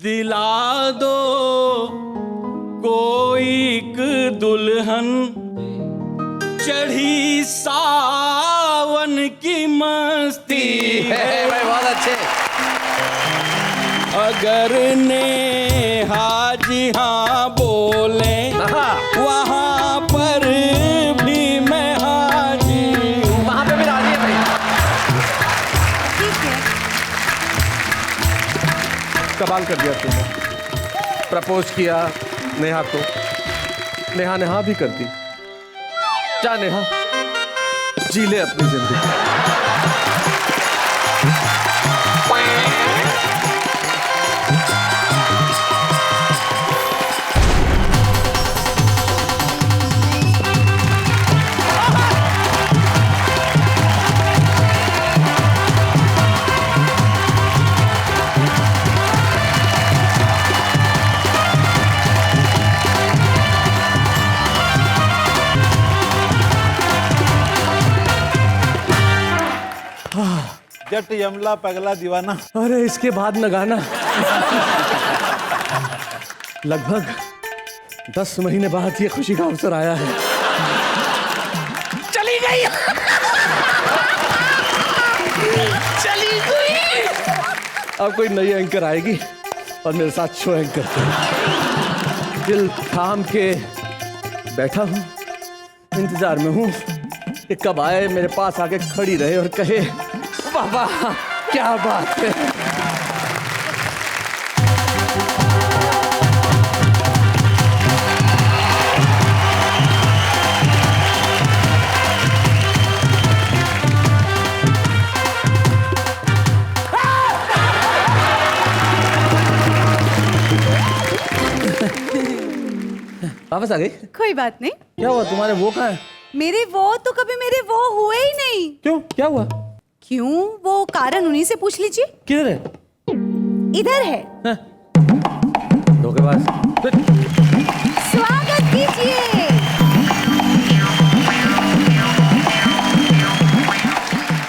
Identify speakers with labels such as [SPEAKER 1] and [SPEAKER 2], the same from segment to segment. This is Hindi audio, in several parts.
[SPEAKER 1] दिला दो कोई एक दुल्हन, चढ़ी सावन की मस्ती है।
[SPEAKER 2] बहुत अच्छे।
[SPEAKER 1] अगर नेहा जी हाँ बोले वहाँ पर भी मैं हाजिर हूँ।
[SPEAKER 2] वहाँ पे भी राजी है भाई।
[SPEAKER 3] ठीक है।
[SPEAKER 2] कमाल कर दिया तुमने। प्रपोज किया नेहा को, नेहा ने हाँ भी कर दी। जा नेहा, जी ले अपनी जिंदगी।
[SPEAKER 4] जट यमला पगला दीवाना।
[SPEAKER 2] अरे इसके बाद न गाना। लगभग 10 महीने बाद ये खुशी का अवसर आया है।
[SPEAKER 1] चली गई चली गई।
[SPEAKER 2] अब कोई नई एंकर आएगी और मेरे साथ शो एंकर। दिल थाम के बैठा हूँ, इंतजार में हूँ कि कब आए, मेरे पास आके खड़ी रहे और कहे वाह वाह क्या बात है। वापस आ गई?
[SPEAKER 3] कोई बात नहीं।
[SPEAKER 2] क्या हुआ, तुम्हारे वो कहाँ है?
[SPEAKER 3] मेरे वो तो कभी मेरे वो हुए ही नहीं।
[SPEAKER 2] क्यों, क्या हुआ?
[SPEAKER 3] क्यों, वो कारण उन्हीं से पूछ लीजिए।
[SPEAKER 2] किधर है?
[SPEAKER 3] इधर है।
[SPEAKER 2] धोखेबाज।
[SPEAKER 3] स्वागत कीजिए।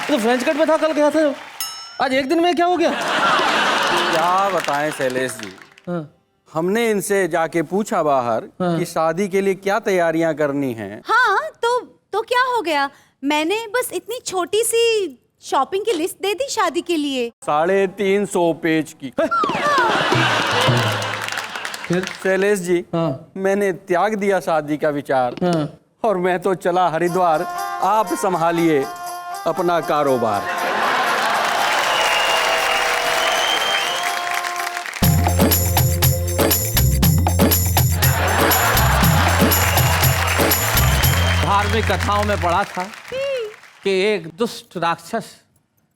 [SPEAKER 2] तो फ्रेंच कट में था, कल गया था, आज एक दिन में क्या हो गया?
[SPEAKER 1] क्या बताएं शैलेश जी।
[SPEAKER 2] हाँ।
[SPEAKER 1] हमने इनसे जाके पूछा बाहर कि शादी के लिए क्या तैयारियां करनी हैं।
[SPEAKER 3] हाँ तो क्या हो गया, मैंने बस इतनी छोटी सी शॉपिंग की लिस्ट दे दी शादी के लिए।
[SPEAKER 1] 350 पेज की। शैलेश जी,
[SPEAKER 2] हाँ।
[SPEAKER 1] मैंने त्याग दिया शादी का विचार।
[SPEAKER 2] हाँ।
[SPEAKER 1] और मैं तो चला हरिद्वार। आप संभालिए अपना कारोबार।
[SPEAKER 2] धार्मिक कथाओं में पढ़ा था कि एक दुष्ट राक्षस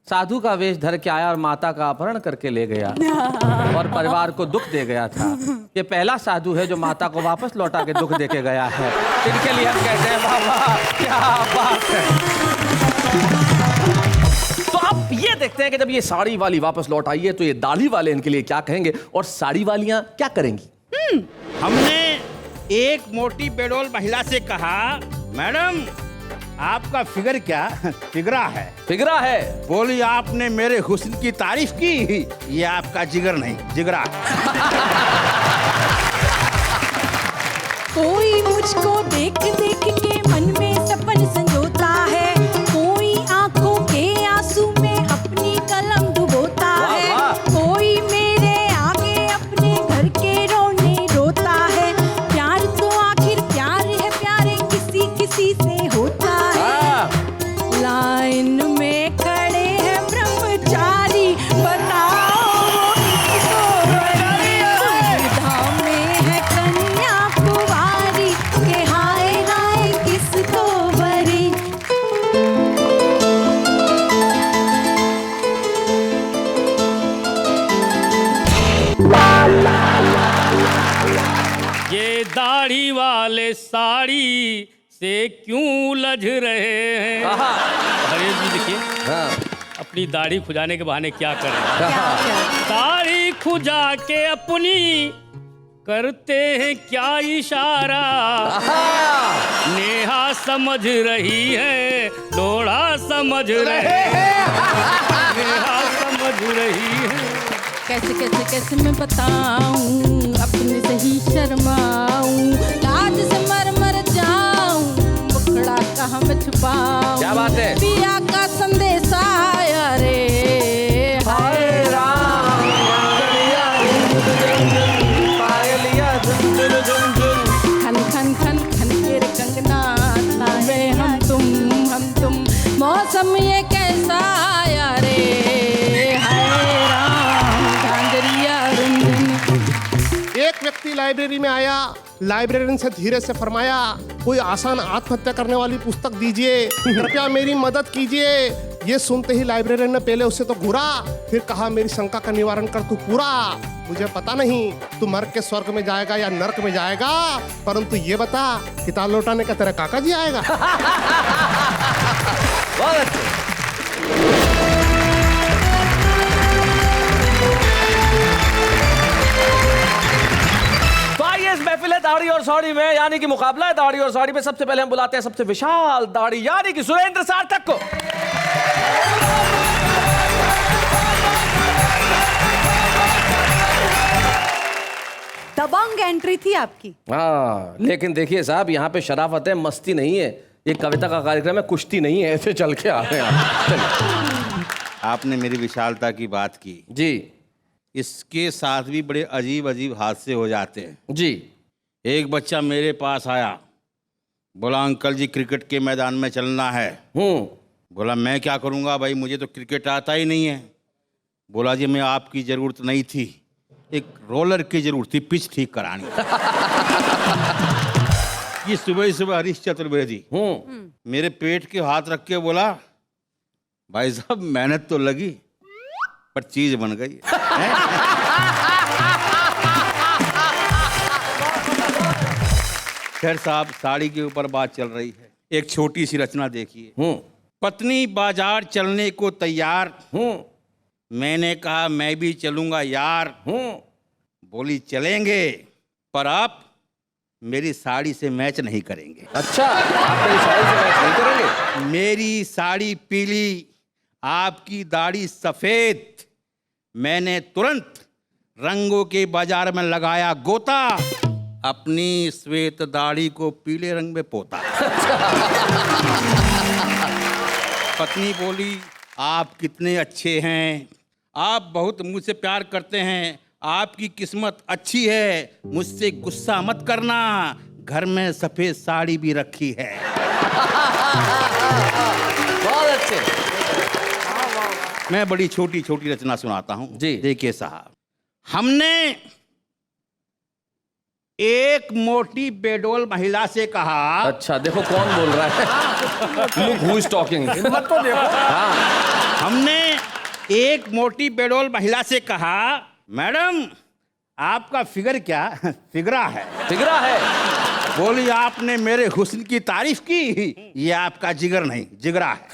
[SPEAKER 2] साधु का वेश धर के आया और माता का अपहरण करके ले गया और परिवार को दुख दे गया था। ये पहला साधु है जो माता को वापस लौटा के दुख दे के गया है। इनके लिए हम कहते हैं वाह वाह क्या बात है। तो अब ये देखते हैं कि जब ये साड़ी वाली वापस लौट आई है तो ये दाढ़ी वाले इनके लिए क्या कहेंगे और साड़ी वालियां क्या करेंगी।
[SPEAKER 5] हमने एक मोटी बेडोल महिला से कहा, मैडम आपका फिगर क्या फिगरा है?
[SPEAKER 2] फिगरा है।
[SPEAKER 5] बोली आपने मेरे हुस्न की तारीफ की, ये आपका जिगर नहीं जिगरा।
[SPEAKER 6] कोई मुझको देख देख के मन में सपन संजोता है, कोई आंखों के आंसू में अपनी कलम डुबोता है, कोई मेरे आगे अपने घर के रोने रोता है। प्यार तो आखिर प्यार है, प्यारे किसी किसी से होता है। लाइन में खड़े हैं ब्रह्मचारी, बताओ किसको धाम में है कन्या कुंवारी, के हाय हाय किसको भरी।
[SPEAKER 7] ये दाढ़ी वाले साड़ी से क्यों उलझ रहे हैं? हरीश जी देखिए, अपनी दाढ़ी खुजाने के बहाने क्या कर रहे हैं। दाढ़ी खुजा के अपनी करते हैं क्या इशारा। नेहा समझ रही है, लोढ़ा समझ रहे हैं। नेहा समझ रही है।
[SPEAKER 6] कैसे कैसे कैसे मैं बताऊं, अपने से ही शर्माऊं, लाज से मर जाऊं, मुखड़ा कहाँ मैं छुपाऊं।
[SPEAKER 2] क्या बात है?
[SPEAKER 6] पिया का संदेश आया रे,
[SPEAKER 2] हाय राम पायलिया झुन झुन झुन झुन,
[SPEAKER 6] खन खन खन खन तेरे कंगना तारे, हम तुम मौसम ये कैसा आया रे, हाय राम झांझरिया रुंझुन।
[SPEAKER 4] एक व्यक्ति लाइब्रेरी में आया, लाइब्रेरियन से धीरे से फरमाया, कोई आसान आत्महत्या करने वाली पुस्तक दीजिए, कृपया मेरी मदद कीजिए। ये सुनते ही लाइब्रेरियन ने पहले उससे तो घूरा, फिर कहा मेरी शंका का निवारण कर तू पूरा। मुझे पता नहीं तू मर के स्वर्ग में जाएगा या नर्क में जाएगा, परंतु ये बता किताब लौटाने का तेरा काका जी आएगा।
[SPEAKER 2] बहुत अच्छे। तो आइए इस महफिल है दाढ़ी और साड़ी में, यानी कि मुकाबला है दाढ़ी और साड़ी में। सबसे पहले हम बुलाते हैं सबसे विशाल दाढ़ी यानी कि सुरेंद्र सार्थक को।
[SPEAKER 3] दबंग एंट्री थी आपकी।
[SPEAKER 2] हाँ, लेकिन देखिए साहब, यहाँ पे शराफत है, मस्ती नहीं है। ये कविता का कार्यक्रम है, कुश्ती नहीं है। ऐसे चल के आ रहे हैं आप। चलिए।
[SPEAKER 5] आपने मेरी विशालता की बात की
[SPEAKER 2] जी
[SPEAKER 5] इसके साथ भी बड़े अजीब अजीब हादसे हो जाते हैं
[SPEAKER 2] जी।
[SPEAKER 5] एक बच्चा मेरे पास आया, बोला अंकल जी क्रिकेट के मैदान में चलना है। बोला मैं क्या करूँगा भाई, मुझे तो क्रिकेट आता ही नहीं है। बोला जी मैं आपकी ज़रूरत नहीं थी, एक रोलर की ज़रूरत थी, पिच ठीक करानी। ये सुबह सुबह हरीश चतुर्वेदी मेरे पेट के हाथ रख के बोला भाई साहब मेहनत तो लगी पर चीज बन गई। खैर साहब, साड़ी के ऊपर बात चल रही है, एक छोटी सी रचना देखिए। पत्नी बाजार चलने को तैयार, मैंने कहा मैं भी चलूंगा यार। बोली चलेंगे पर आप मेरी साड़ी से मैच नहीं करेंगे।
[SPEAKER 2] अच्छा, आप मेरी साड़ी से मैच नहीं करेंगे?
[SPEAKER 5] मेरी साड़ी पीली, आपकी दाढ़ी सफेद, मैंने तुरंत रंगों के बाजार में लगाया गोता, अपनी श्वेत दाढ़ी को पीले रंग में पोता। पत्नी बोली आप कितने अच्छे हैं, आप बहुत मुझसे प्यार करते हैं, आपकी किस्मत अच्छी है, मुझसे गुस्सा मत करना, घर में सफेद साड़ी भी रखी है।
[SPEAKER 2] बहुत अच्छे।
[SPEAKER 5] मैं बड़ी छोटी छोटी रचना सुनाता हूं
[SPEAKER 2] जी।
[SPEAKER 5] देखिए साहब, हमने एक मोटी बेडोल महिला से कहा।
[SPEAKER 2] अच्छा, देखो कौन बोल रहा है। Look who is talking।
[SPEAKER 1] हिम्मत तो देखो।
[SPEAKER 2] हाँ।
[SPEAKER 5] हमने एक मोटी बेडोल महिला से कहा मैडम आपका फिगर क्या फिगरा है।
[SPEAKER 2] फिगरा है।
[SPEAKER 5] बोली आपने मेरे हुस्न की तारीफ की, ये आपका जिगर नहीं जिगरा है।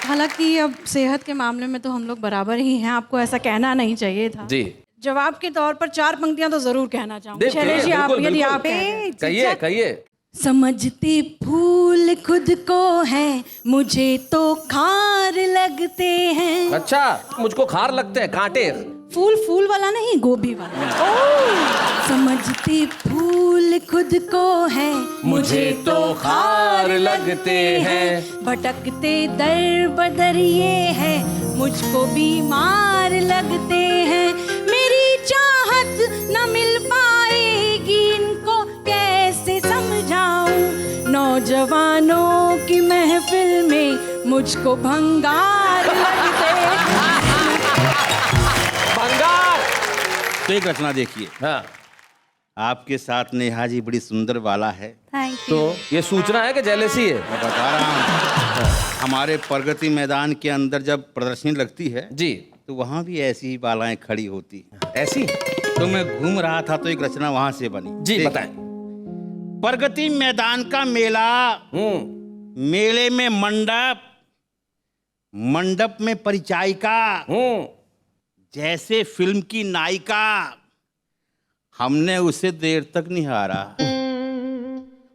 [SPEAKER 6] हालांकि अब सेहत के मामले में तो हम लोग बराबर ही हैं, आपको ऐसा कहना नहीं चाहिए था।
[SPEAKER 2] जी।
[SPEAKER 6] जवाब के तौर पर 4 पंक्तियां तो जरूर कहना चाहूंगी।
[SPEAKER 2] बिल्कुल,
[SPEAKER 6] शैलेश जी, आप
[SPEAKER 2] बिल्कुल,
[SPEAKER 6] यदि
[SPEAKER 2] बिल्कुल।
[SPEAKER 6] आप कहें।
[SPEAKER 2] कहिए कहिए।
[SPEAKER 6] समझती फूल खुद को है, मुझे तो खार लगते हैं।
[SPEAKER 2] अच्छा, मुझको खार लगते हैं, कांटे।
[SPEAKER 6] फूल वाला नहीं, गोभी वाला। समझती फूल खुद को है,
[SPEAKER 2] मुझे तो खार लगते हैं।
[SPEAKER 6] भटकते दर बदर ये है, मुझको बीमार लगते हैं। मेरी चाहत न मिल पाएगी, इनको कैसे समझाऊं। नौजवानों की महफिल में मुझको भंगार लगते हैं।
[SPEAKER 2] भंगार।
[SPEAKER 5] तो एक रचना देखिए।
[SPEAKER 2] हाँ।
[SPEAKER 5] आपके साथ नेहा जी बड़ी सुंदर वाला है।
[SPEAKER 3] Thank you.
[SPEAKER 2] तो ये सूचना है कि जेलेसी है?
[SPEAKER 5] मैं बता रहा हूँ, हमारे प्रगति मैदान के अंदर जब प्रदर्शनी लगती है
[SPEAKER 2] जी,
[SPEAKER 5] तो वहाँ भी ऐसी ही बालाएं खड़ी होती।
[SPEAKER 2] ऐसी?
[SPEAKER 5] तो मैं घूम रहा था तो एक रचना वहाँ से बनी।
[SPEAKER 2] जी,
[SPEAKER 5] देखिए।
[SPEAKER 2] बताएं।
[SPEAKER 5] प्रगति मैदान का मेला, मेले में मंडप, मंडप में परिचायिका, जैसे फिल्म की नायिका। हमने उसे देर तक निहारा,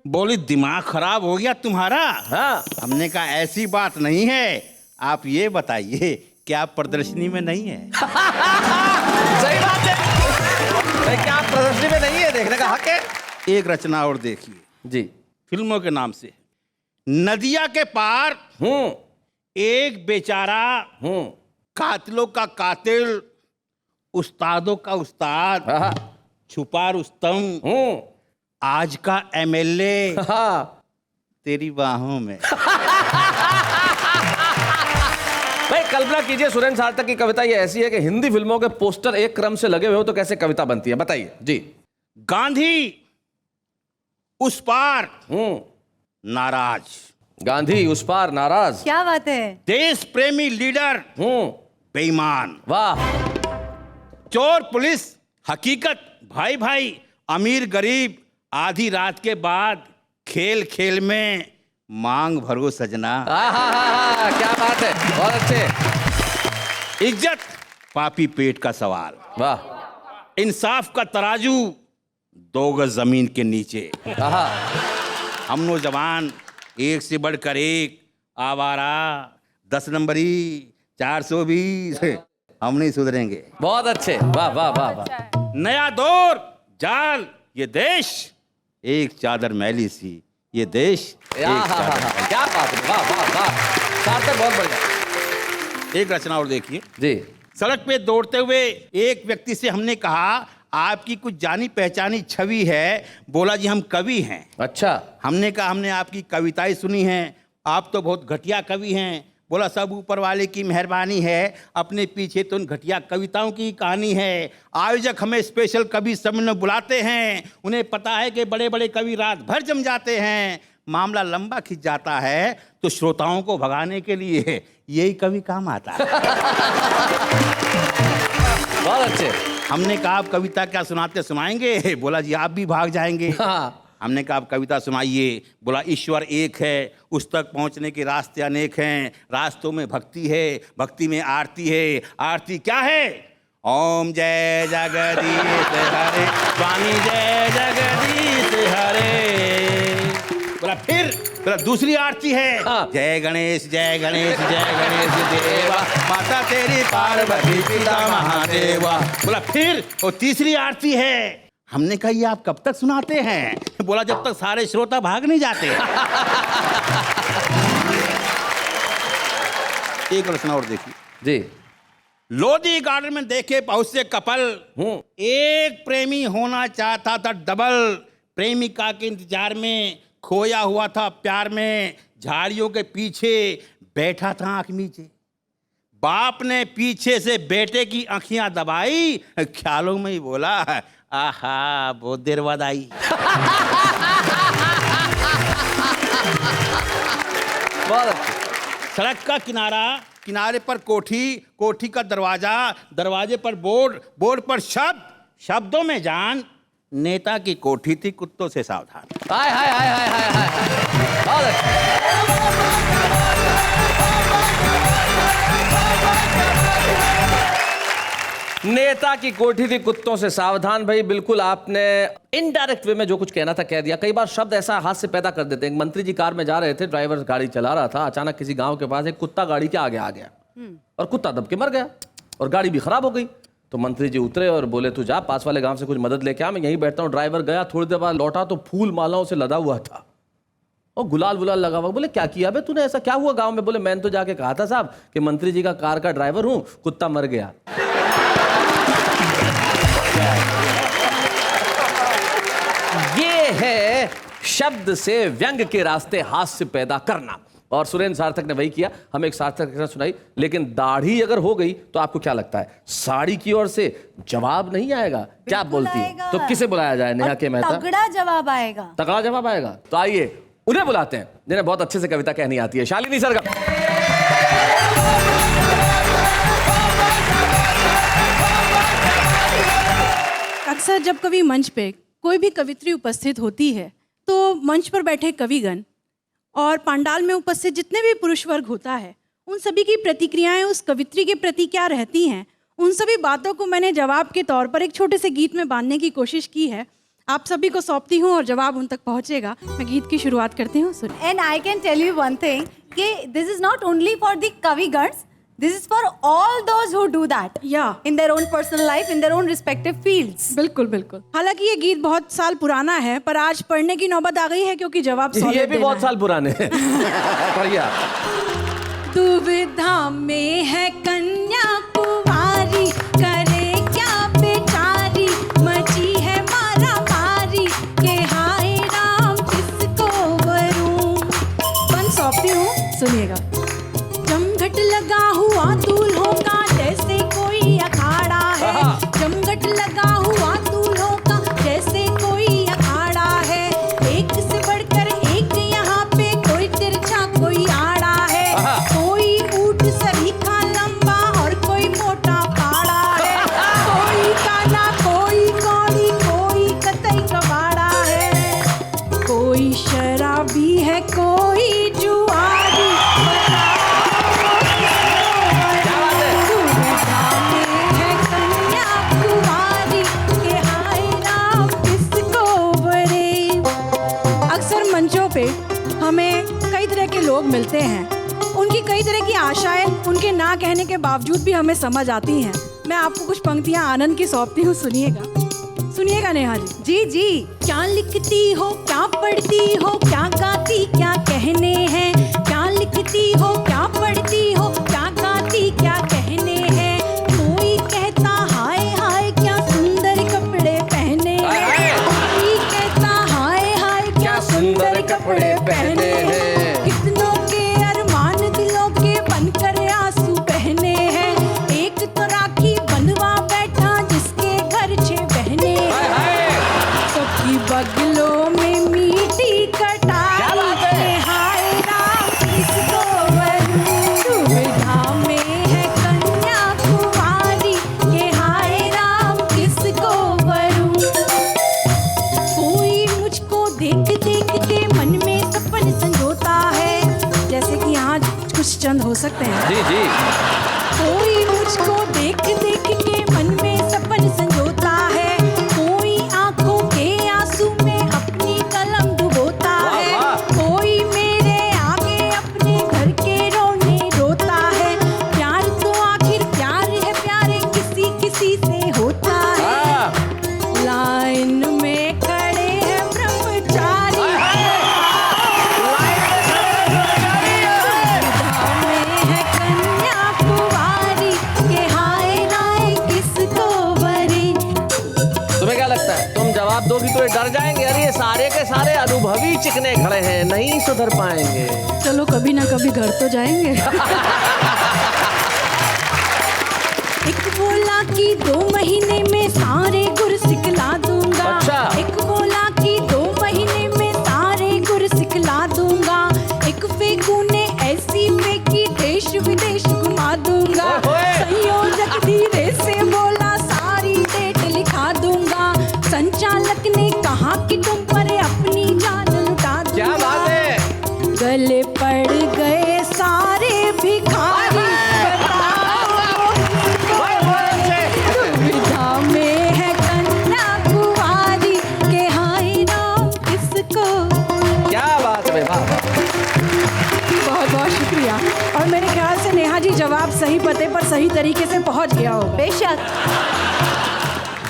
[SPEAKER 5] बोली दिमाग खराब हो गया तुम्हारा।
[SPEAKER 2] हाँ।
[SPEAKER 5] हमने कहा ऐसी बात नहीं है, आप ये बताइए कि आप प्रदर्शनी में नहीं है?
[SPEAKER 2] सही बात है भाई, क्या आप प्रदर्शनी में नहीं है? देखने का हक है।
[SPEAKER 5] एक रचना और देखिए,
[SPEAKER 2] जी।
[SPEAKER 5] फिल्मों के नाम से। नदिया के पार एक बेचारा, कातिलों का कातिल, उस्तादों का उस्ताद,
[SPEAKER 2] आहा।
[SPEAKER 5] छुपा रुस्तम, आज का एमएलए तेरी बाहों में।
[SPEAKER 2] भाई कल्पना कीजिए, सुरेंद्र सार्थक की कविता ये ऐसी है कि हिंदी फिल्मों के पोस्टर एक क्रम से लगे हुए हो तो कैसे कविता बनती है, बताइए जी।
[SPEAKER 5] गांधी उस पार नाराज,
[SPEAKER 2] गांधी उस पार नाराज,
[SPEAKER 3] क्या बात है।
[SPEAKER 5] देश प्रेमी लीडर बेईमान,
[SPEAKER 2] वाह।
[SPEAKER 5] चोर पुलिस हकीकत, भाई भाई, अमीर गरीब, आधी रात के बाद, खेल खेल में मांग भरो सजना।
[SPEAKER 2] क्या बात है, बहुत अच्छे।
[SPEAKER 5] इज्जत पापी पेट का सवाल,
[SPEAKER 2] वाह।
[SPEAKER 5] इंसाफ का तराजू 2 गज जमीन के नीचे। हम नौजवान एक से बढ़कर एक, आवारा, 10 नंबरी, 420, हम नहीं सुधरेंगे।
[SPEAKER 2] बहुत अच्छे, वाह वाह वाह वाह।
[SPEAKER 5] नया दौर, जाल, ये देश एक चादर मैली सी, ये देश एक चादर।
[SPEAKER 2] क्या बात है, वाह वाह वाह, सार्थक बहुत बढ़िया।
[SPEAKER 5] एक रचना और देखिए
[SPEAKER 2] जी।
[SPEAKER 5] सड़क पे दौड़ते हुए एक व्यक्ति से हमने कहा, आपकी कुछ जानी पहचानी छवि है। बोला जी हम कवि हैं।
[SPEAKER 2] अच्छा।
[SPEAKER 5] हमने कहा हमने आपकी कविताएं सुनी हैं, आप तो बहुत घटिया कवि हैं। बोला सब ऊपर वाले की मेहरबानी है, अपने पीछे तो उन घटिया कविताओं की कहानी है। आयोजक हमें स्पेशल कवि सम्मेलन बुलाते हैं, उन्हें पता है कि बड़े बड़े कवि रात भर जम जाते हैं, मामला लंबा खिंच जाता है, तो श्रोताओं को भगाने के लिए यही कवि काम आता है।
[SPEAKER 2] बहुत अच्छे।
[SPEAKER 5] हमने कहा आप कविता क्या सुनाते सुनाएंगे? बोला जी आप भी भाग जाएंगे। हमने कहा आप कविता सुनाइए। बोला ईश्वर एक है, उस तक पहुंचने के रास्ते अनेक हैं, रास्तों में भक्ति है, भक्ति में आरती है, आरती क्या है? ओम जय जगदीश हरे, स्वामी जय जगदीश हरे। बोला फिर बोला दूसरी आरती है, जय गणेश जय गणेश जय गणेश देवा, माता तेरी पार्वती पिता महादेवा। बोला फिर और तीसरी आरती है। हमने कहा ये आप कब तक सुनाते हैं? बोला जब तक सारे श्रोता भाग नहीं जाते। एक रचना और देखिए
[SPEAKER 2] जी।
[SPEAKER 5] लोधी गार्डन में देखे बहुत से कपल, एक प्रेमी होना चाहता था डबल, प्रेमिका के इंतजार में खोया हुआ था प्यार में, झाड़ियों के पीछे बैठा था आंख नीचे, बाप ने पीछे से बेटे की आंखियां दबाई, ख्यालों में ही बोला आहा बहुत देर बाद आई। सड़क का किनारा, किनारे पर कोठी, कोठी का दरवाजा, दरवाजे पर बोर्ड, बोर्ड पर शब्द, शब्दों में जान, नेता की कोठी थी कुत्तों से सावधान।
[SPEAKER 2] हाय हाय हाय हाय हाय हाय। बहुत अच्छा। नेता की कोठी थी कुत्तों से सावधान। भाई बिल्कुल आपने इनडायरेक्ट वे में जो कुछ कहना था कह दिया। कई बार शब्द ऐसा हाथ से पैदा कर देते हैं। एक मंत्री जी कार में जा रहे थे, ड्राइवर गाड़ी चला रहा था, अचानक किसी गांव के पास एक कुत्ता गाड़ी के आगे आ गया और कुत्ता दब के मर गया और गाड़ी भी खराब हो गई। तो मंत्री जी उतरे और बोले तू जा पास वाले गांव से कुछ मदद लेके आ, मैं यहीं बैठता हूँ। ड्राइवर गया, थोड़ी देर बाद लौटा तो फूल मालाओं से लदा हुआ था और गुलाल वुलाल लगा हुआ। बोले क्या किया बे तूने, ऐसा क्या हुआ गांव में? बोले मैंने तो जाके कहा था साहब कि मंत्री जी का कार का ड्राइवर हूं, कुत्ता मर गया। ये है शब्द से व्यंग के रास्ते हास्य पैदा करना, और सुरेंद्र सार्थक ने वही किया। हमें एक सार्थक रचना सुनाई, लेकिन दाढ़ी अगर हो गई तो आपको क्या लगता है साड़ी की ओर से जवाब नहीं आएगा? क्या बोलती है? तो किसे बुलाया जाए? नेहा के मेहता।
[SPEAKER 3] तगड़ा जवाब आएगा।
[SPEAKER 2] तगड़ा जवाब आएगा। तो आइए उन्हें बुलाते हैं जिन्हें बहुत अच्छे से कविता कहनी आती है। शालिनी सरगम।
[SPEAKER 6] अक्सर जब कभी मंच पे कोई भी कवित्री उपस्थित होती है तो मंच पर बैठे कविगण और पांडाल में उपस्थित जितने भी पुरुष वर्ग होता है, उन सभी की प्रतिक्रियाएं उस कवित्री के प्रति क्या रहती हैं, उन सभी बातों को मैंने जवाब के तौर पर एक छोटे से गीत में बांधने की कोशिश की है। आप सभी को सौंपती हूँ और जवाब उन तक पहुँचेगा। मैं गीत की शुरुआत करती हूँ, सुन।
[SPEAKER 3] And I can tell you one thing कि this is not only for the Kavigans, this is for all those who do that
[SPEAKER 6] Yeah.
[SPEAKER 3] in their own personal life, in their own respective fields.
[SPEAKER 6] बिल्कुल बिल्कुल। हालांकि ये गीत बहुत साल पुराना है, पर आज पढ़ने की नौबत आ गई है क्योंकि जवाब
[SPEAKER 2] ये
[SPEAKER 6] solid
[SPEAKER 2] भी
[SPEAKER 6] देना
[SPEAKER 2] बहुत
[SPEAKER 6] है।
[SPEAKER 2] साल पुराने हैं। बढ़िया।
[SPEAKER 6] दुविधा में है कन्या कुंवारी, करे क्या बेचारी, मची है मारा मारी, के हाय राम किसको वरूं। बन सौंपती हूँ, सुनिएगा। जमघट लगा हुआ दूल्हों का जैसे कोई अखाड़ा है, जमघट लगा हुआ दूल्हों का जैसे कोई अखाड़ा है, एक से बढ़कर एक यहाँ पे कोई तिरछा कोई आड़ा है, कोई ऊंट सरीखा लंबा और कोई मोटा पाड़ा है, कोई काला कोई कौड़ी कोई कतई कबाड़ा है, कोई शराबी है कोई जुआरी, दुविधा में है कन्या कुंवारी, के हाय राम किसको वरे। अक्सर मंचों पे हमें कई तरह के लोग मिलते हैं, उनकी कई तरह की आशाएं उनके ना कहने के बावजूद भी हमें समझ आती हैं। मैं आपको कुछ पंक्तियां आनंद की सौंपती हूँ, सुनिएगा नेहा जी।
[SPEAKER 3] जी जी।
[SPEAKER 6] क्या लिखती हो क्या पढ़ती हो क्या गाती क्या कहने हैं, क्या लिखती हो क्या पढ़ती हो क्या गाती क्या कहने हैं, कोई कहता हाय हाय क्या सुंदर कपड़े पहने हैं, कोई कहता हाय हाय क्या सुंदर कपड़े पहने हैं, कितनों के अरमान दिलों के बनकर आंसू बहने हैं, एक तो राखी बंधवा बैठा जिसके घर 6 बहने हैं, सबकी बगलों में मीठी कटाई, हाय राम किसको वरूं। दुविधा में है कन्या कुंवारी, के हाय राम किसको वरूं। कोई मुझको देख देख के मन में सपन संजोता है, जैसे कि यहाँ कुछ चंद हो सकते हैं।
[SPEAKER 2] जी जी।
[SPEAKER 6] कोई मुझको देख देख के मन में सपन संजोता है, कोई आंखों के आंसू में अपनी कलम डुबोता है, कोई मेरे आगे अपने घर के रोने रोता है, प्यार तो आखिर प्यार है, प्यारे किसी किसी से होता है, लाइन में खड़े हैं ब्रह्मचारी, में है कन्या कुंवारी, के हाय राय किसको वरी।
[SPEAKER 2] तुम्हें क्या लगता है, तुम जवाब दोगी तो ये डर जाएंगे? अरे ये सारे के सारे अनुभवी चिकने खड़े हैं, नहीं सुधर पाएंगे।
[SPEAKER 6] चलो कभी ना कभी घर तो जाएंगे। एक बोला कि 2 महीने में सारे गुर सिखला दूंगा,
[SPEAKER 2] अच्छा।
[SPEAKER 6] एक बोला कि 2 महीने में सारे गुर सिखला दूंगा, एक फेंकू ने ऐसी फेंकी देश विदेश घुमा दूंगा,
[SPEAKER 2] ओए।
[SPEAKER 6] संयोजक धीरे से बोला सारी डेट लिखा दूंगा, संचालक ने कहा कि तुम पर अपनी जान लुटा दूंगा।
[SPEAKER 2] क्या बात है।
[SPEAKER 6] गले पड़ गए सारे भिखारी, बताओ दुविधा में है कन्या कुंवारी, के हाय राम किसको।
[SPEAKER 2] क्या बात है, वाह।
[SPEAKER 6] बहुत बहुत शुक्रिया। और मेरे ख्याल से नेहा जी जवाब सही पते पर सही तरीके से पहुंच गया होगा।
[SPEAKER 3] बेशक।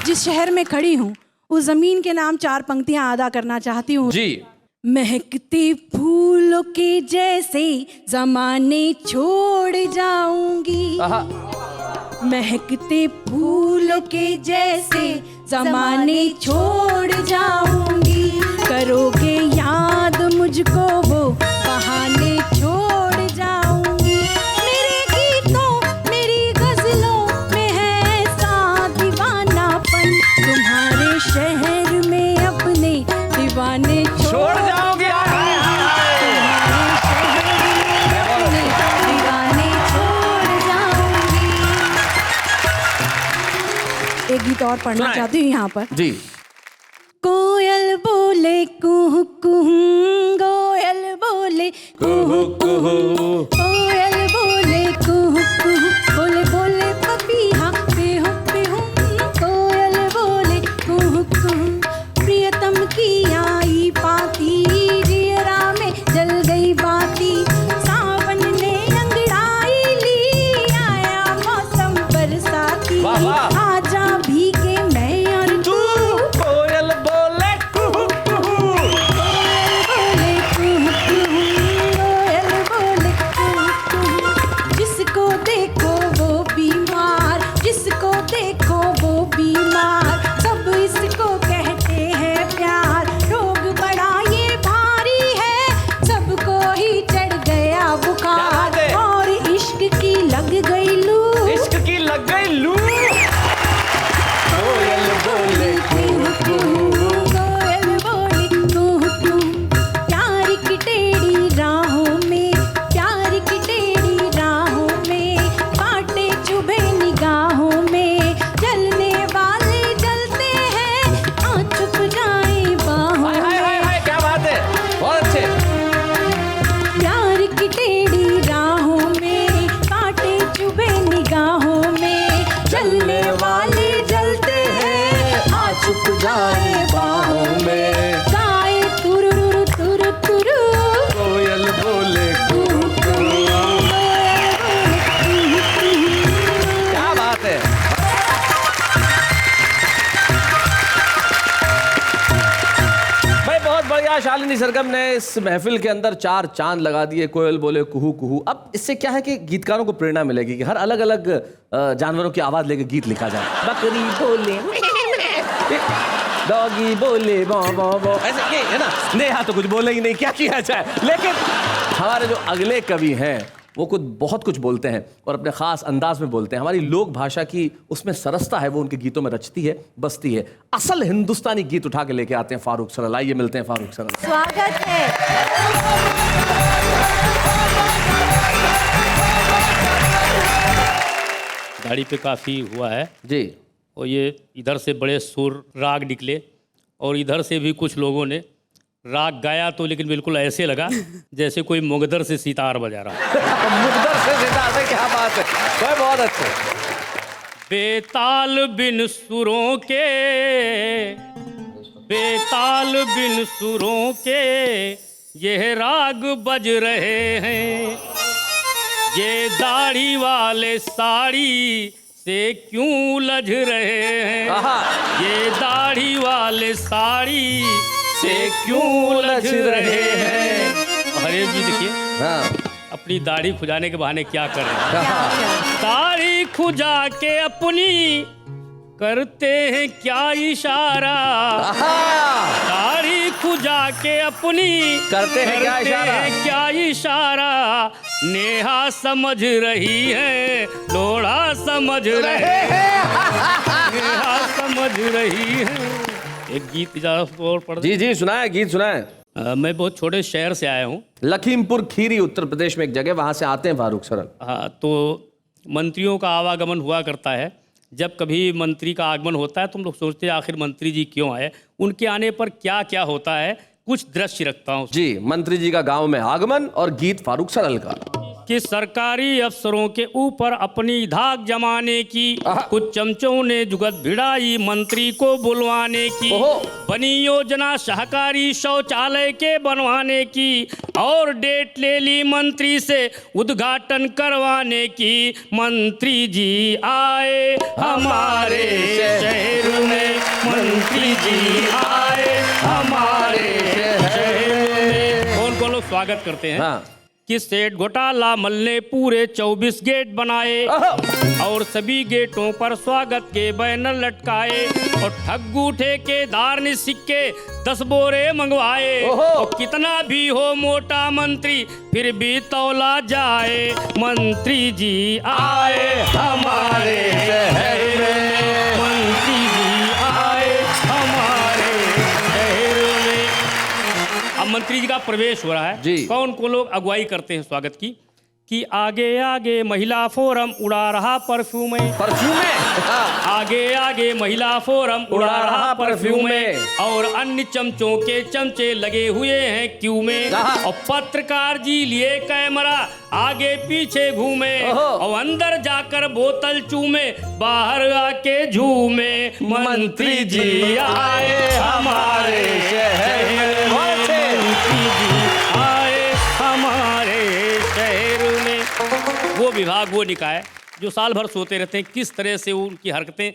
[SPEAKER 6] जिस शहर में खड़ी हूँ उस जमीन के नाम 4 पंक्तियां अदा करना चाहती हूँ।
[SPEAKER 2] जी।
[SPEAKER 6] महकते फूलों के जैसे जमाने छोड़ जाऊंगी,
[SPEAKER 2] आहा।
[SPEAKER 6] महकते फूलों के जैसे जमाने छोड़ जाऊंगी, करोगे याद मुझको वो बहाने छोड़ जाऊंगी, मेरे गीतों मेरी गजलों में है ऐसा दीवानापन, तुम्हारे शहर में अपने दीवाने
[SPEAKER 2] छोड़ जाओगे।
[SPEAKER 6] दीवाने छोड़ जाऊंगी। एक गीत और पढ़ना
[SPEAKER 2] सुनाएं।
[SPEAKER 6] चाहती हूँ यहाँ पर।
[SPEAKER 2] जी।
[SPEAKER 6] कोयल बोले कुहू कुहू, कोयल बोले कुहू कुहू, कोयल बोले कुहू कुहू, बोले बोले पपीहा पिहू पिहू, कोयल बोले कुहू कुहू, प्रिय
[SPEAKER 2] चांदनी सरगम ने इस महफिल के अंदर 4 चांद लगा दिए, कोयल बोले कुहू कुहू। अब इससे क्या है कि गीतकारों को प्रेरणा मिलेगी कि हर अलग अलग जानवरों की आवाज लेके गीत लिखा जाए। बकरी बोले, डॉगी बोले बो बो बो, ऐसे ये है ना। नेहा तो कुछ बोले ही नहीं, क्या किया जाए। लेकिन हमारे जो अगले कवि हैं वो कुछ बहुत कुछ बोलते हैं और अपने खास अंदाज में बोलते हैं। हमारी लोक भाषा की उसमें सरसता है, वो उनके गीतों में रचती है, बसती है। असल हिंदुस्तानी गीत उठा के लेके आते हैं फारूक सरल। आइए मिलते हैं फारूक सरल।
[SPEAKER 3] स्वागत है।
[SPEAKER 7] दाढ़ी पे काफ़ी हुआ है
[SPEAKER 2] जी।
[SPEAKER 7] और ये इधर से बड़े सुर राग निकले और इधर से भी कुछ लोगों ने राग गाया तो, लेकिन बिल्कुल ऐसे लगा जैसे कोई मुगदर से सितार बजा रहा।
[SPEAKER 2] मुकद्दर से सितार से, क्या बात है, कोई बहुत अच्छे।
[SPEAKER 7] बेताल बिन सुरों के, बेताल बिन सुरों के ये राग बज रहे हैं, ये दाढ़ी वाले साड़ी से क्यों उलझ रहे हैं, ये दाढ़ी वाले साड़ी से क्यों उलझ रहे हैं। अरे जी देखिए,
[SPEAKER 2] हाँ।
[SPEAKER 7] अपनी दाढ़ी खुजाने के बहाने क्या कर रहे हैं। दाढ़ी खुजा के अपनी करते हैं क्या इशारा, दाढ़ी खुजा के अपनी
[SPEAKER 2] करते हैं क्या इशारा,
[SPEAKER 7] क्या इशारा। नेहा समझ रही है, लोढ़ा समझ रहे हैं, नेहा समझ रही है। एक गीत इजाजत और पढ़
[SPEAKER 2] जी जी सुनाए, गीत सुनाए।
[SPEAKER 7] मैं बहुत छोटे शहर से आया हूँ,
[SPEAKER 2] लखीमपुर खीरी, उत्तर प्रदेश में एक जगह, वहां से आते हैं फारूक सरल।
[SPEAKER 7] हाँ, तो मंत्रियों का आवागमन हुआ करता है। जब कभी मंत्री का आगमन होता है तो हम लोग सोचते हैं आखिर मंत्री जी क्यों आए, उनके आने पर क्या क्या होता है। कुछ दृश्य रखता हूँ
[SPEAKER 2] जी। मंत्री जी का गांव में आगमन और गीत फारूक सरल का।
[SPEAKER 7] कि सरकारी अफसरों के ऊपर अपनी धाक जमाने की कुछ चमचों ने जुगत भिड़ाई मंत्री को बुलवाने की, बनी योजना सहकारी शौचालय के बनवाने की और डेट ले ली मंत्री से उद्घाटन करवाने की। मंत्री जी आए हमारे शहर में, मंत्री जी आए हमारे शहर में। कौन कौन लोग स्वागत करते हैं।
[SPEAKER 2] हाँ।
[SPEAKER 7] कि सेठ घोटाला मल ने पूरे 24 गेट बनाए और सभी गेटों पर स्वागत के बैनर लटकाए और ठग्गू ठेकेदार ने सिक्के 10 बोरे मंगवाए और कितना भी हो मोटा मंत्री फिर भी तौला जाए। मंत्री जी आए हमारे शहर में, मंत्री जी आए हमारे शहर में। अब मंत्री जी का प्रवेश हो रहा है
[SPEAKER 2] जी।
[SPEAKER 7] कौन कौन लोग अगुवाई करते हैं स्वागत की। कि आगे आगे महिला फोरम उड़ा रहा परफ्यूम में,
[SPEAKER 2] परफ्यूम में,
[SPEAKER 7] आगे आगे महिला फोरम उड़ा रहा परफ्यूम में और अन्य चमचों के चमचे लगे हुए हैं क्यू में और पत्रकार जी लिए कैमरा आगे पीछे घूमे और अंदर जाकर बोतल चूमे बाहर आके झूमे। मंत्री जी आए हमारे शहर में, मंत्री जी आए हमारे शहर में। वो विभाग, वो निकाय जो साल भर सोते रहते हैं, किस तरह से उनकी हरकतें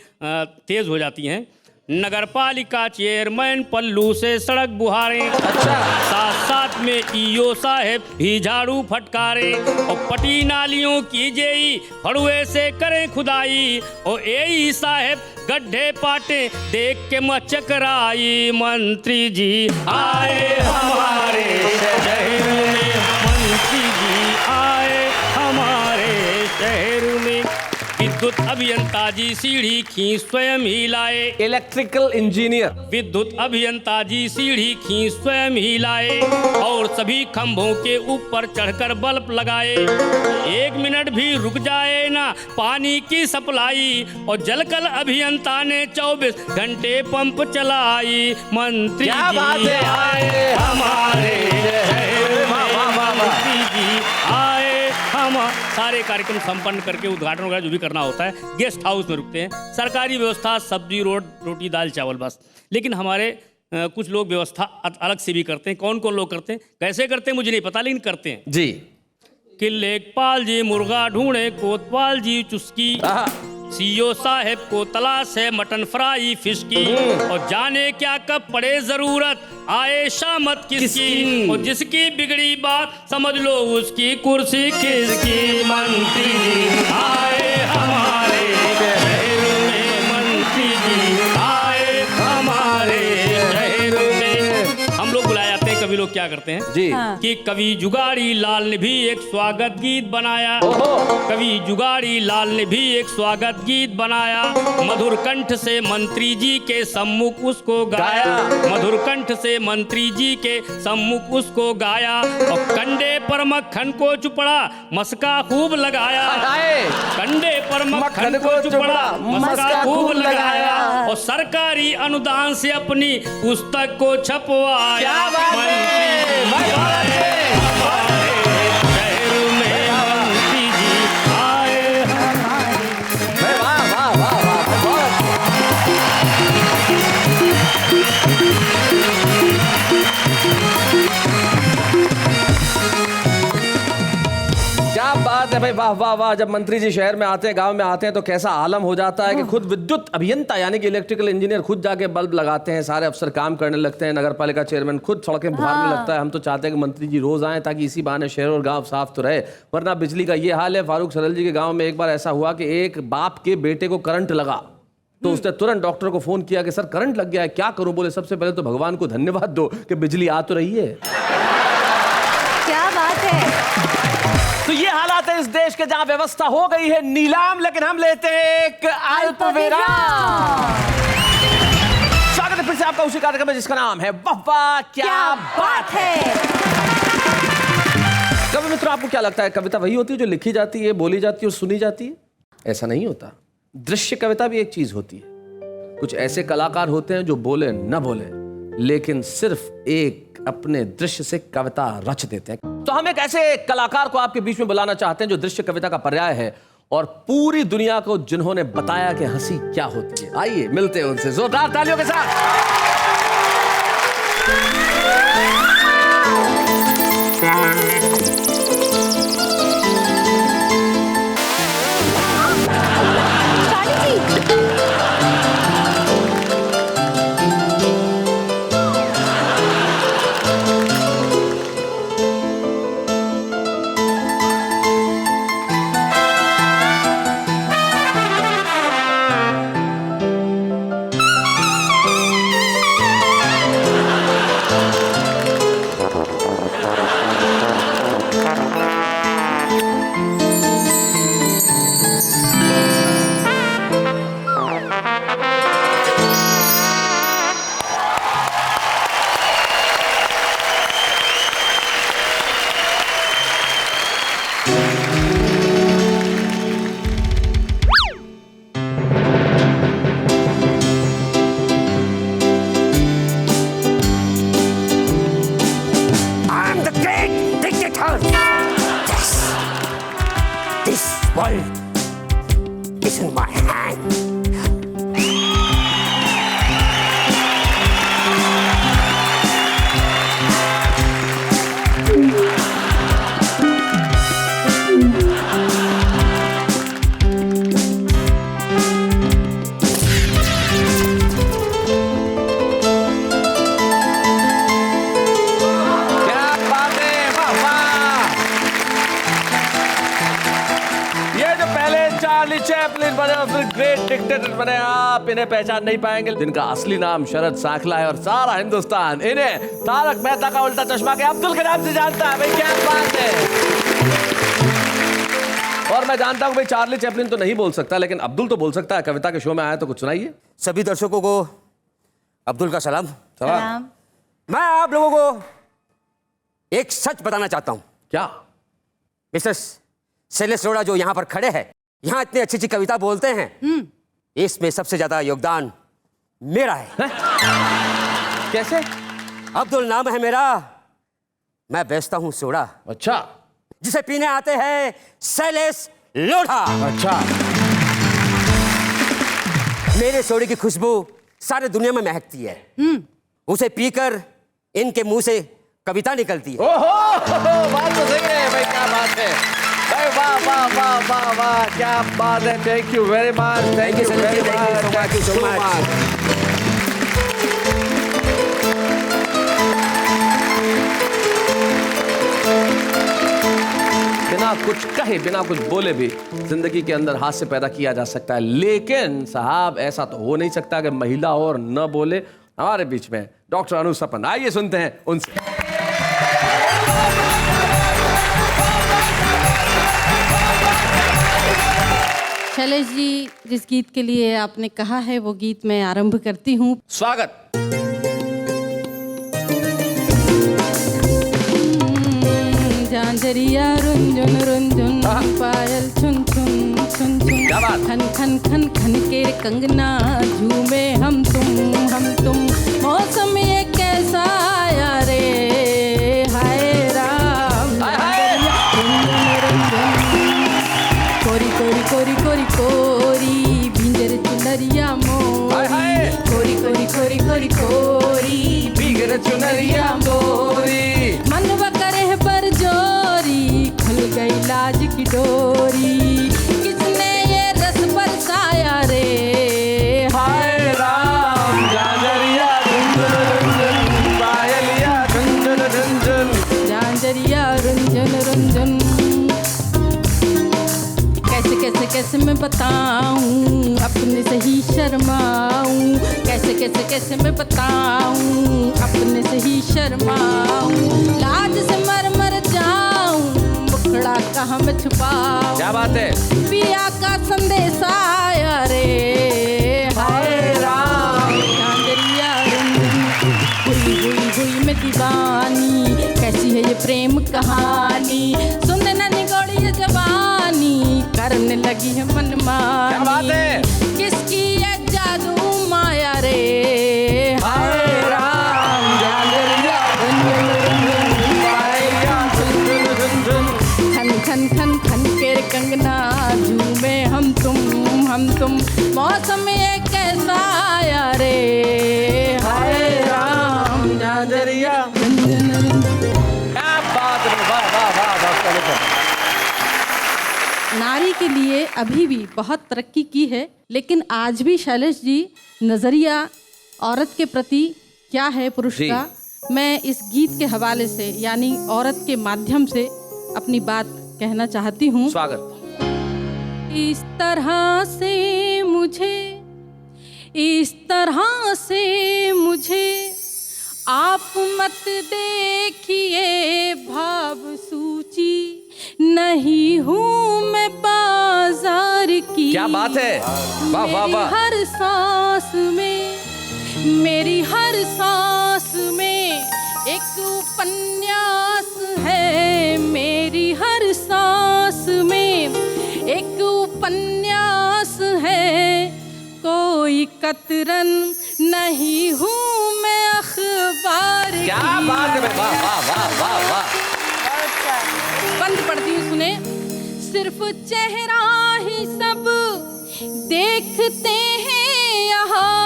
[SPEAKER 7] तेज हो जाती हैं। नगर पालिका चेयरमैन पल्लू से सड़क बुहारे, साथ साथ में ईओ साहब भी झाड़ू फटकारे और पटी नालियों की जेई फड़ुए से करें खुदाई और एई साहब गड्ढे पाटे देख के मचकराई। मंत्री जी आए हमारे शहर में, मंत्री जी आए हमारे शहर में। विद्युत अभियंता जी सीढ़ी खींच स्वयं ही लाए,
[SPEAKER 2] इलेक्ट्रिकल इंजीनियर।
[SPEAKER 7] विद्युत अभियंता जी सीढ़ी खींच स्वयं ही लाए और सभी खंभों के ऊपर चढ़कर बल्ब लगाए। 1 मिनट भी रुक जाए ना पानी की सप्लाई और जलकल अभियंता ने 24 घंटे पंप चलाई। मंत्री जी आए हमारे शहर में, मंत्री जी आए हम। सारे कार्यक्रम संपन्न करके उद्घाटन वगैरह जो भी करना होता है गेस्ट हाउस में रुकते हैं। सरकारी व्यवस्था सब्जी रोटी दाल चावल बस। लेकिन हमारे कुछ लोग व्यवस्था अलग से भी करते हैं। कौन कौन लोग करते हैं, कैसे करते हैं मुझे नहीं पता, लेकिन करते हैं
[SPEAKER 2] जी।
[SPEAKER 7] कि लेखपाल जी मुर्गा ढूंढे, कोतवाल जी चुस्की, सीओ साहब को तलाश है मटन फ्राई फिश की, और जाने क्या कब पड़े जरूरत आए शामत किसकी, और जिसकी बिगड़ी बात समझ लो उसकी कुर्सी किसकी। मंत्री जी आए हमारे शहर में, मंत्री जी आए हमारे शहर में। हम लोग बुलाए जाते हैं, कभी लोग क्या करते हैं
[SPEAKER 2] जी
[SPEAKER 7] कि कवि जुगाड़ी लाल ने भी एक स्वागत गीत बनाया, कवि जुगाड़ी लाल ने भी एक स्वागत गीत बनाया, मधुर कंठ से मंत्री जी के सम्मुख उसको गाया, मधुर कंठ से मंत्री जी के सम्मुख उसको गाया, और कंडे पर मक्खन को चुपड़ा मस्का खूब लगाया, कंडे पर मक्खन को चुपड़ा मस्का खूब लगाया, और सरकारी अनुदान से अपनी पुस्तक को छपवाया।
[SPEAKER 2] क्या बात है भाई, वाह वाह वाह। जब मंत्री जी शहर में आते हैं, गांव में आते हैं, तो कैसा आलम हो जाता है कि खुद विद्युत अभियंता यानी कि इलेक्ट्रिकल इंजीनियर खुद जाके बल्ब लगाते हैं, सारे अफसर काम करने लगते हैं, नगर पालिका चेयरमैन खुद सड़कें बहारने लगता है। हम तो चाहते हैं कि मंत्री जी रोज आएं ताकि इसी बहाने शहर और गांव साफ तो रहे, वरना बिजली का ये हाल है। फारूक सरल जी के गाँव में एक बार ऐसा हुआ कि एक बाप के बेटे को करंट लगा, तो उसने तुरंत डॉक्टर को फोन किया कि सर करंट लग गया है, क्या करूं। बोले सबसे पहले तो भगवान को धन्यवाद दो कि बिजली आ तो रही है।
[SPEAKER 3] क्या बात है।
[SPEAKER 2] तो ये हालात है इस देश के जहां व्यवस्था हो गई है नीलाम, लेकिन हम लेते हैं एक अल्पविराम। स्वागत है फिर से आपका उसी कार्यक्रम में जिसका नाम है वाह क्या बात है। कभी मित्रों आपको क्या लगता है कविता वही होती है जो लिखी जाती है, बोली जाती है और सुनी जाती है? ऐसा नहीं होता। दृश्य कविता भी एक चीज होती है। कुछ ऐसे कलाकार होते हैं जो बोले न बोले लेकिन सिर्फ एक अपने दृश्य से कविता रच देते हैं। तो हम एक ऐसे कलाकार को आपके बीच में बुलाना चाहते हैं जो दृश्य कविता का पर्याय है और पूरी दुनिया को जिन्होंने बताया कि हंसी क्या होती है। आइए मिलते हैं उनसे जोरदार तालियों के साथ। आप इन्हें पहचान नहीं पाएंगे, जिनका असली नाम शरद सांखला है और सारा हिंदुस्तान इन्हें तारक मेहता का उल्टा चश्मा के अब्दुल के नाम से जानता है। भाई क्या बात है। और मैं जानता हूं भाई चार्ली चैपलिन तो नहीं बोल सकता, लेकिन अब्दुल तो बोल सकता है। कविता के शो में आया तो कुछ सुनाइए।
[SPEAKER 8] सभी दर्शकों को अब्दुल का सलाम।
[SPEAKER 3] सलाम।
[SPEAKER 8] मैं आप लोगों को एक सच बताना चाहता हूं।
[SPEAKER 2] क्या?
[SPEAKER 8] मिस्टर शैलेश अरोड़ा जो यहाँ पर खड़े हैं, यहाँ इतनी अच्छी अच्छी कविता बोलते हैं, इसमें सबसे ज्यादा योगदान मेरा है।
[SPEAKER 2] कैसे?
[SPEAKER 8] अब्दुल नाम है मेरा, मैं बेचता हूँ सोडा।
[SPEAKER 2] अच्छा।
[SPEAKER 8] जिसे पीने आते हैं शैलेश लोढ़ा।
[SPEAKER 2] अच्छा।
[SPEAKER 8] मेरे सोडे की खुशबू सारे दुनिया में महकती है। उसे पीकर इनके मुंह से कविता निकलती है।
[SPEAKER 2] ओहो, बात तो सही है भाई, क्या बात है। भाई वाह वाह वाह वाह वाह, क्या बात है। Thank you very much, thank you very much, thank you so much. बिना कुछ कहे, बिना कुछ बोले भी जिंदगी के अंदर हास्य पैदा किया जा सकता है, लेकिन साहब ऐसा तो हो नहीं सकता कि महिला और न बोले। हमारे बीच में डॉक्टर अनु सपन, आइए सुनते हैं उनसे।
[SPEAKER 9] शैलेश जी, जिस गीत के लिए आपने कहा है वो गीत मैं आरंभ करती हूँ।
[SPEAKER 2] स्वागत।
[SPEAKER 9] झांझरिया रुंझुन रुंझुन, पायल छुन छुन छुन छुन, खन खन खन खन के कंगना, झूमे हम तुम। मौसम ये कैसा आया रे, हाय राम। कोरी कोरी कोरी कोरी कोरी, भिंजर चुनरिया मोरी, कोरी कोरी कोरी कोरी कोरी,
[SPEAKER 2] भिंजर चुनरिया मोरी।
[SPEAKER 9] मनवा करे पर जोरी, खुल गई लाज की डोरी, किसने ये रस बरसाया रे, हाय राम।
[SPEAKER 2] झांझरिया रुंझुन रुंझुन, पायलिया रुंझुन रुंझुन,
[SPEAKER 9] झांझरिया रुंझुन रुंझुन। कैसे कैसे कैसे मैं बताऊं, अपने से ही शर्माऊं, कैसे कैसे कैसे मैं बताऊं, अपने से ही शर्माऊं, लाज से मर जाऊं, मुखड़ा कहाँ मैं छुपाऊं।
[SPEAKER 2] क्या बात है।
[SPEAKER 9] पिया का संदेश आया रे, हाय राम। झांझरिया रुंझुन, हुई हुई हुई मैं दीवानी, कैसी है ये प्रेम कहानी, सुनने न निगोड़ी ये जवानी, करने लगी है मनमानी।
[SPEAKER 2] क्या बात है।
[SPEAKER 9] किसकी ये जादू माया रे, हाय राम। झांझरिया रुंझुन रुंझुन, पायलिया रुंझुन रुंझुन, खन खन खन खन के कंगना, झूमे हम तुम। मौसम ये कैसा आया रे, हाय राम। झांझरिया रुंझुन रुंझुन।
[SPEAKER 2] क्या बात है, वाह वाह वाह डॉक्टर।
[SPEAKER 9] नारी के लिए अभी भी बहुत तरक्की की है, लेकिन आज भी शैलेश जी नजरिया औरत के प्रति क्या है पुरुष
[SPEAKER 2] जी।
[SPEAKER 9] का, मैं इस गीत के हवाले से यानी औरत के माध्यम से अपनी बात कहना चाहती हूँ।
[SPEAKER 2] स्वागत।
[SPEAKER 9] इस तरह से मुझे आप मत देखिए, भाव सूची नहीं हूँ मैं बाजार की।
[SPEAKER 2] क्या बात है, वाह वाह वाह।
[SPEAKER 9] मेरी हर सांस में एक उपन्यास है, मेरी हर सांस में एक उपन्यास है, कोई कतरन नहीं हूँ मैं अखबार की।
[SPEAKER 2] क्या बात है, वाह वाह वाह वाह वाह।
[SPEAKER 9] बंद पढ़ती हूँ, सुने। सिर्फ चेहरा ही सब देखते हैं यहाँ,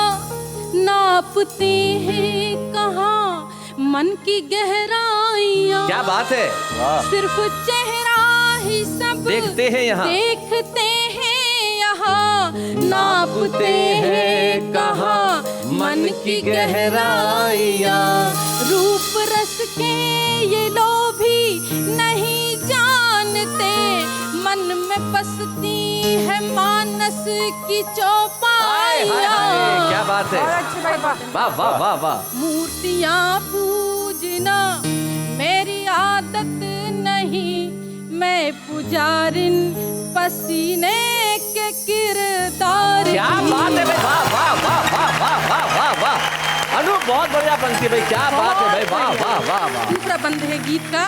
[SPEAKER 9] नापते हैं कहाँ मन की गहराइयाँ।
[SPEAKER 2] क्या बात है।
[SPEAKER 9] सिर्फ चेहरा ही सब
[SPEAKER 2] देखते हैं यहाँ,
[SPEAKER 9] देखते हैं यहाँ, नापते हैं कहाँ मन की गहराइयाँ। रूप रस के ये लोभी नहीं जानते, मन में बसती है मानस की चौपाइयाँ।
[SPEAKER 2] क्या बात है, वाह वाह वाह वाह।
[SPEAKER 9] मूर्तियाँ पूजना मेरी आदत नहीं, मैं पुजारिन पसीने के किरदार।
[SPEAKER 2] क्या बात है भाई, वाह वाह वाह वाह वाह वाह वाह वाह। अनु बहुत बढ़िया पंक्ति भाई, क्या बात है भाई, वाह वाह वाह वाह।
[SPEAKER 9] दूसरा बंद है गीत का,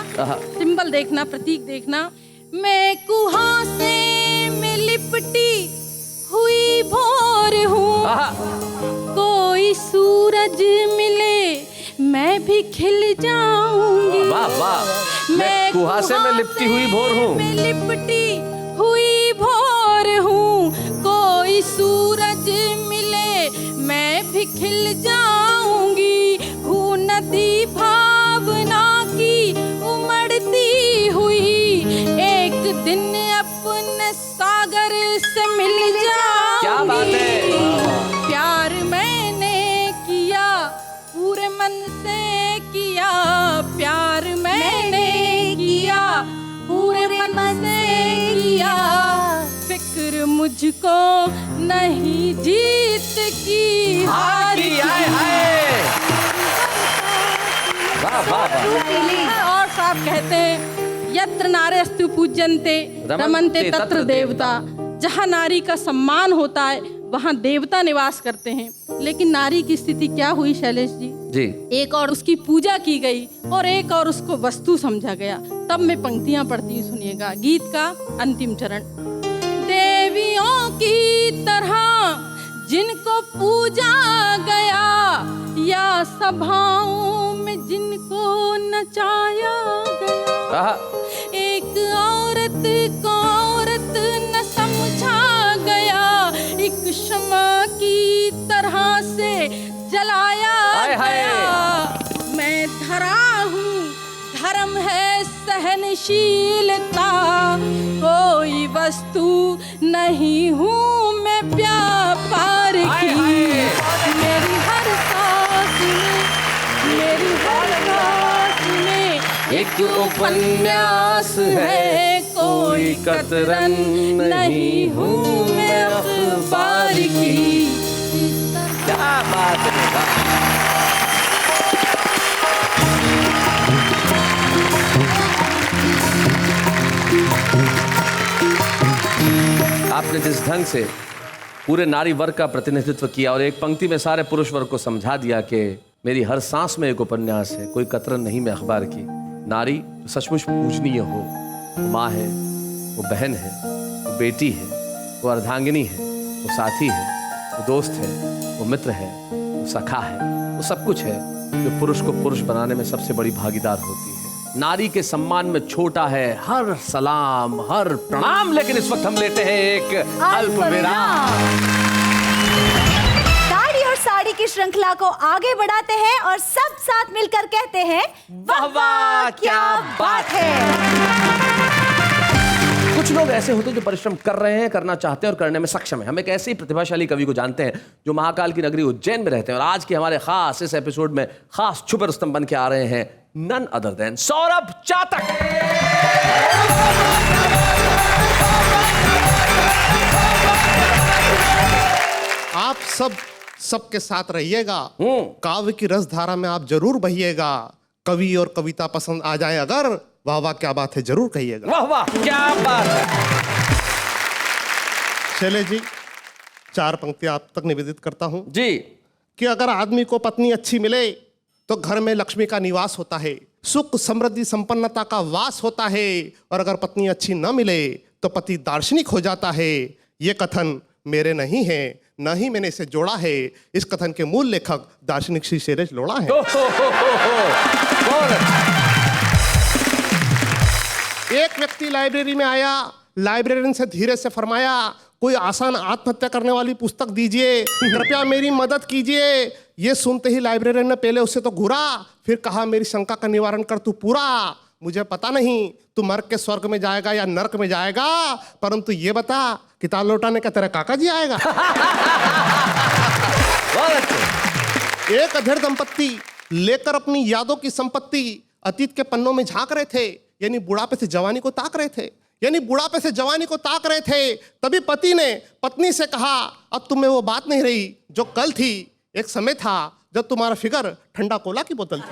[SPEAKER 9] सिंबल देखना, प्रतीक देखना। मैं कुहासे में लिपटी हुई भोर हूँ, कोई सूरज मिले मैं भी खिल जाऊंगी।
[SPEAKER 2] वाह वाह। मैं कुहासे में लिपटी हुई भोर हूँ,
[SPEAKER 9] मैं लिपटी हुई भोर हूँ, कोई सूरज मिले मैं भी खिल जाऊंगी। हूँ नदी भावना की उमड़ती हुई, एक दिन मैं सागर से मिल जाऊंगी।
[SPEAKER 2] क्या बात है।
[SPEAKER 9] प्यार मैंने किया पूरे मन से किया, प्यार मैंने किया पूरे मन से किया। फिक्र मुझको नहीं जीत की हार की।
[SPEAKER 2] वाह वाह वाह।
[SPEAKER 9] और साहब कहते हैं यत्र नारेस्तु पूज्यन्ते रमन्ते तत्र देवता। जहाँ नारी का सम्मान होता है वहाँ देवता निवास करते हैं। लेकिन नारी की स्थिति क्या हुई शैलेश जी?
[SPEAKER 2] जी।
[SPEAKER 9] एक और उसकी पूजा की गई और एक और उसको वस्तु समझा गया। तब मैं पंक्तियां पढ़ती हूँ, सुनिएगा। गीत का अंतिम चरण। देवियों की तरह जिनको पूजा गया, या सभाओं में जिनको नचाया गया, एक औरत को औरत न समझा गया, एक क्षमा की तरह से जलाया गया। मैं धरा हूँ, धर्म है सहनशीलता, कोई वस्तु नहीं हूँ मैं व्यापार की। मेरी हर सांस में, मेरी हर सांस में एक उपन्यास है, कोई कतरन नहीं हूँ मैं अखबार की।
[SPEAKER 2] क्या बात है। आपने जिस ढंग से पूरे नारी वर्ग का प्रतिनिधित्व किया और एक पंक्ति में सारे पुरुष वर्ग को समझा दिया कि मेरी हर सांस में एक उपन्यास है, कोई कतरन नहीं मैं अखबार की। नारी जो सचमुच पूजनीय हो, वो माँ है, वो बहन है, वो बेटी है, वो अर्धांगिनी है, वो साथी है, वो दोस्त है, वो मित्र है, वो सखा है, वो सब कुछ है जो पुरुष को पुरुष बनाने में सबसे बड़ी भागीदार होती है। नारी के सम्मान में छोटा है हर सलाम, हर प्रणाम। लेकिन इस वक्त हम लेते हैं एक अल्प विराम।
[SPEAKER 3] साड़ी और साड़ी की श्रृंखला को आगे बढ़ाते हैं और सब साथ मिलकर कहते हैं वाह वाह क्या बात है।
[SPEAKER 2] कुछ लोग ऐसे होते हैं जो परिश्रम कर रहे हैं, करना चाहते हैं और करने में सक्षम है। हम एक ऐसे ही प्रतिभाशाली कवि को जानते हैं जो महाकाल की नगरी उज्जैन में रहते हैं और आज के हमारे खास इस एपिसोड में खास छुपे रुस्तम बन के आ रहे हैं, नन अदर देन सौरभ चातक।
[SPEAKER 4] आप सबके साथ रहिएगा, काव्य की रसधारा में आप जरूर बहिएगा। कवि और कविता पसंद आ जाए अगर, वाह वाह क्या बात है जरूर कहिएगा।
[SPEAKER 2] वाह वाह क्या बात है।
[SPEAKER 4] शैलेश जी, 4 पंक्तियां आप तक निवेदित करता हूं
[SPEAKER 2] जी।
[SPEAKER 4] कि अगर आदमी को पत्नी अच्छी मिले तो घर में लक्ष्मी का निवास होता है, सुख समृद्धि संपन्नता का वास होता है, और अगर पत्नी अच्छी न मिले तो पति दार्शनिक हो जाता है। ये कथन मेरे नहीं है, न ही मैंने इसे जोड़ा है। इस कथन के मूल लेखक दार्शनिक श्री शैलेश लोढ़ा है। एक व्यक्ति लाइब्रेरी में आया, लाइब्रेरियन से धीरे से फरमाया, कोई आसान आत्महत्या करने वाली पुस्तक दीजिए, कृपया मेरी मदद कीजिए। ये सुनते ही लाइब्रेरियन ने पहले उससे तो घूरा, फिर कहा मेरी शंका का निवारण कर तू पूरा। मुझे पता नहीं तू मर के स्वर्ग में जाएगा या नरक में जाएगा, परंतु ये बता कि ताल लौटाने का तेरा काका जी आएगा। एक अधेड़ दंपत्ति लेकर अपनी यादों की संपत्ति अतीत के पन्नों में झांक रहे थे, यानी बुढ़ापे से जवानी को ताक रहे थे, तभी पति ने पत्नी से कहा, अब तुम्हें वो बात नहीं रही जो कल थी। एक समय था जब तुम्हारा फिगर ठंडा कोला की बोतल थी।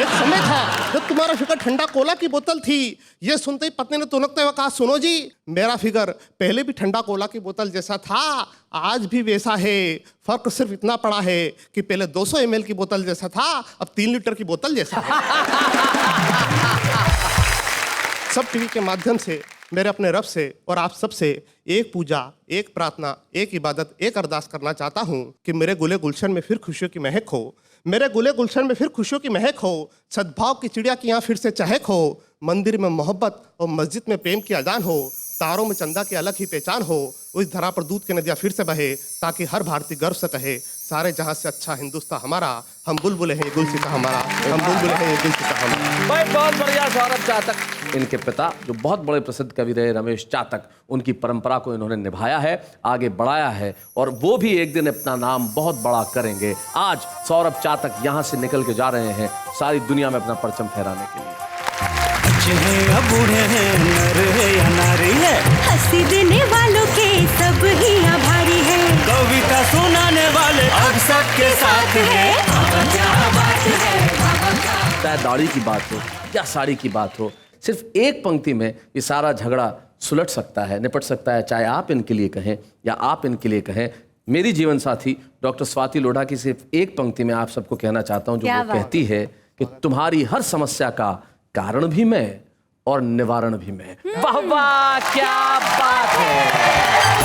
[SPEAKER 4] एक समय था जब तुम्हारा फिगर ठंडा कोला की बोतल थी। ये सुनते ही पत्नी ने तुनकते हुए कहा, सुनो जी, मेरा फिगर पहले भी ठंडा कोला की बोतल जैसा था, आज भी वैसा है। फर्क सिर्फ इतना पड़ा है कि पहले 200 ml की बोतल जैसा था, अब 3 लीटर की बोतल जैसा है। सब टीवी के माध्यम से मेरे अपने रब से और आप सब से एक पूजा, एक प्रार्थना, एक इबादत, एक अरदास करना चाहता हूँ कि मेरे गुले गुलशन में फिर खुशियों की महक हो, मेरे गुले गुलशन में फिर खुशियों की महक हो, सद्भाव की चिड़िया की यहाँ फिर से चहक हो, मंदिर में मोहब्बत और मस्जिद में प्रेम की अजान हो, तारों में चंदा की अलग ही पहचान हो, उस धरा पर दूध की नदियाँ फिर से बहे, ताकि हर भारतीय गर्व से कहे, सारे जहाँ से अच्छा हिंदुस्तान हमारा, हम बुलबुल हैं ये गुलसिता हमारा, हम बुलबुल हैं ये गुलसिता हमारा।
[SPEAKER 2] बहुत बढ़िया सौरभ चातक। इनके पिता जो बहुत बड़े प्रसिद्ध कवि रहे रमेश चातक, उनकी परंपरा को इन्होंने निभाया है, आगे बढ़ाया है और वो भी एक दिन अपना नाम बहुत बड़ा करेंगे। आज सौरभ चातक यहाँ से निकल के जा रहे हैं सारी दुनिया में अपना परचम फहराने के लिए।
[SPEAKER 10] बच्चे हैं या बूढ़े हैं, नर है या नारी है,
[SPEAKER 6] हंसी देने वालों के सब ही आभारी है,
[SPEAKER 10] कविता सुनाने वाले अब सबके साथ है। क्या बात है।
[SPEAKER 2] चाहे दाढ़ी की बात हो या साड़ी की बात हो, सिर्फ एक पंक्ति में ये सारा झगड़ा सुलट सकता है, निपट सकता है। चाहे आप इनके लिए कहें या आप इनके लिए कहें। मेरी जीवन साथी डॉक्टर स्वाति लोढ़ा की सिर्फ एक पंक्ति में आप सबको कहना चाहता हूं, जो वो कहती है कि तुम्हारी हर समस्या का कारण भी मैं और निवारण भी मैं। वाह वाह, क्या बात है।